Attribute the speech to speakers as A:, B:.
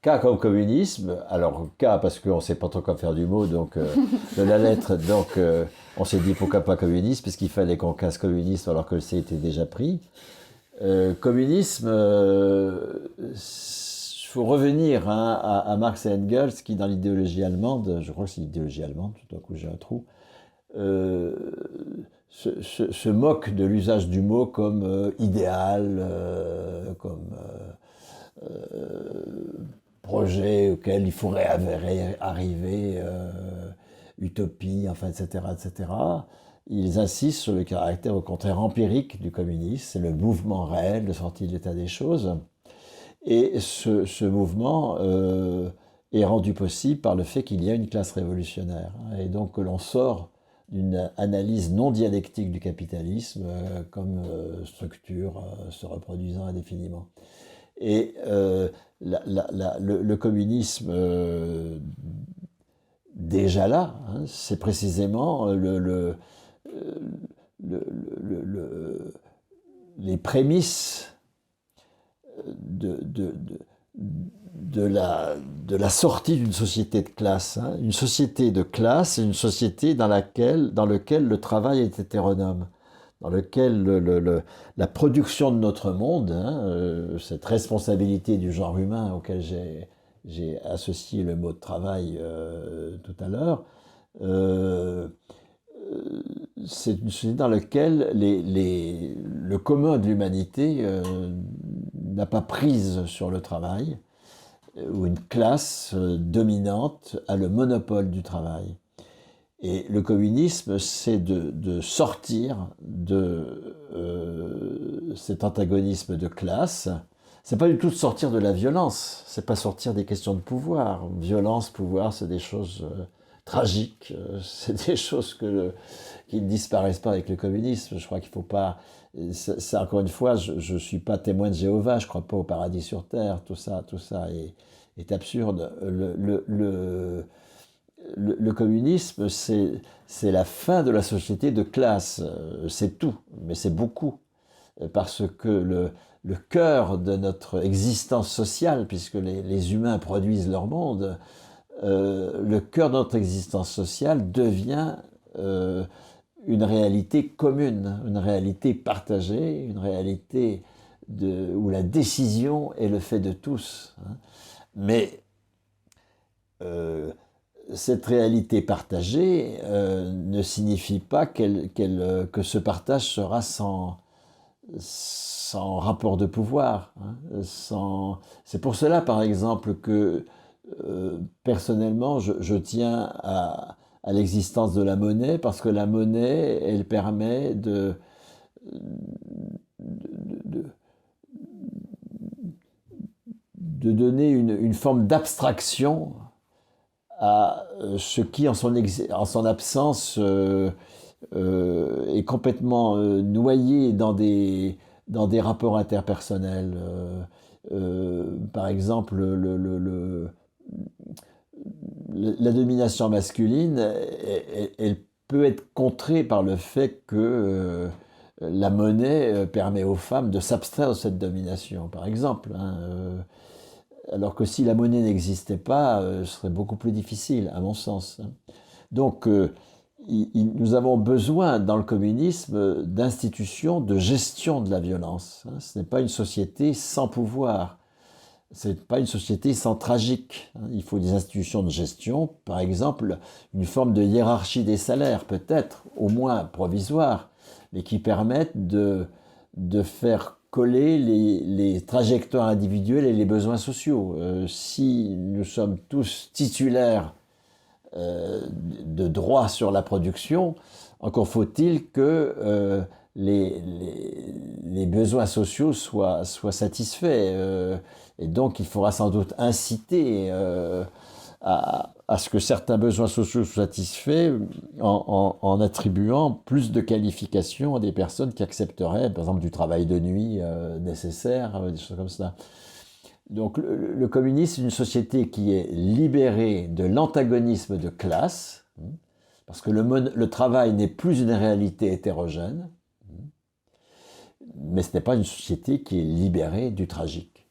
A: K comme communisme, alors K parce qu'on ne sait pas trop quoi faire du mot, donc de la lettre, donc on s'est dit pourquoi pas communisme, puisqu'il fallait qu'on casse communisme alors que le C était déjà pris. Communisme, il faut revenir hein, à Marx et Engels qui dans l'idéologie allemande, je crois que c'est l'idéologie allemande, tout d'un coup j'ai un trou, euh, se moque de l'usage du mot comme idéal, comme projet auquel il faudrait arriver, utopie, enfin, etc., etc. Ils insistent sur le caractère au contraire empirique du communisme, c'est le mouvement réel de sortie de l'état des choses. Et ce mouvement est rendu possible par le fait qu'il y a une classe révolutionnaire. Et donc que l'on sort d'une analyse non dialectique du capitalisme comme structure se reproduisant indéfiniment. Et le communisme, déjà là, hein, c'est précisément le, les prémices de, de, de, de la sortie d'une société de classe. Hein. Une société de classe, c'est une société dans laquelle le travail est hétéronome, dans lequel la production de notre monde, hein, cette responsabilité du genre humain auquel j'ai associé le mot de travail tout à l'heure, euh, c'est une société dans laquelle le commun de l'humanité n'a pas prise sur le travail, où une classe dominante a le monopole du travail. Et le communisme, c'est de sortir de cet antagonisme de classe. C'est pas du tout de sortir de la violence, c'est pas sortir des questions de pouvoir. Violence, pouvoir, c'est des choses tragiques, c'est des choses qui ne disparaissent pas avec le communisme. Je crois qu'il faut pas. C'est encore une fois, je suis pas témoin de Jéhovah, je crois pas au paradis sur terre. Tout ça est absurde. Le communisme, c'est la fin de la société de classe. C'est tout, mais c'est beaucoup. Parce que le cœur de notre existence sociale, puisque les humains produisent leur monde, le cœur de notre existence sociale devient une réalité commune, une réalité partagée, une réalité où la décision est le fait de tous. Hein. Mais cette réalité partagée ne signifie pas que ce partage sera sans rapport de pouvoir. Hein, c'est pour cela, par exemple, que personnellement, je tiens à l'existence de la monnaie, parce que la monnaie, elle permet de, de donner une forme d'abstraction à ce qui, en son absence, est complètement noyé dans des rapports interpersonnels. Par exemple, la domination masculine, elle peut être contrée par le fait que la monnaie permet aux femmes de s'abstraire de cette domination, par exemple. Hein, alors que si la monnaie n'existait pas, ce serait beaucoup plus difficile, à mon sens. Hein. Donc, nous avons besoin, dans le communisme, d'institutions de gestion de la violence. Hein. Ce n'est pas une société sans pouvoir. Ce n'est pas une société sans tragique. Hein. Il faut des institutions de gestion, par exemple, une forme de hiérarchie des salaires, peut-être, au moins provisoire, mais qui permettent de faire coller les trajectoires individuelles et les besoins sociaux. Si nous sommes tous titulaires de droits sur la production, encore faut-il que les besoins sociaux soient satisfaits. Et donc il faudra sans doute inciter à ce que certains besoins sociaux soient satisfaits en attribuant plus de qualifications à des personnes qui accepteraient, par exemple, du travail de nuit nécessaire, des choses comme ça. Donc le communisme, c'est une société qui est libérée de l'antagonisme de classe, parce que le travail n'est plus une réalité hétérogène, mais ce n'est pas une société qui est libérée du tragique.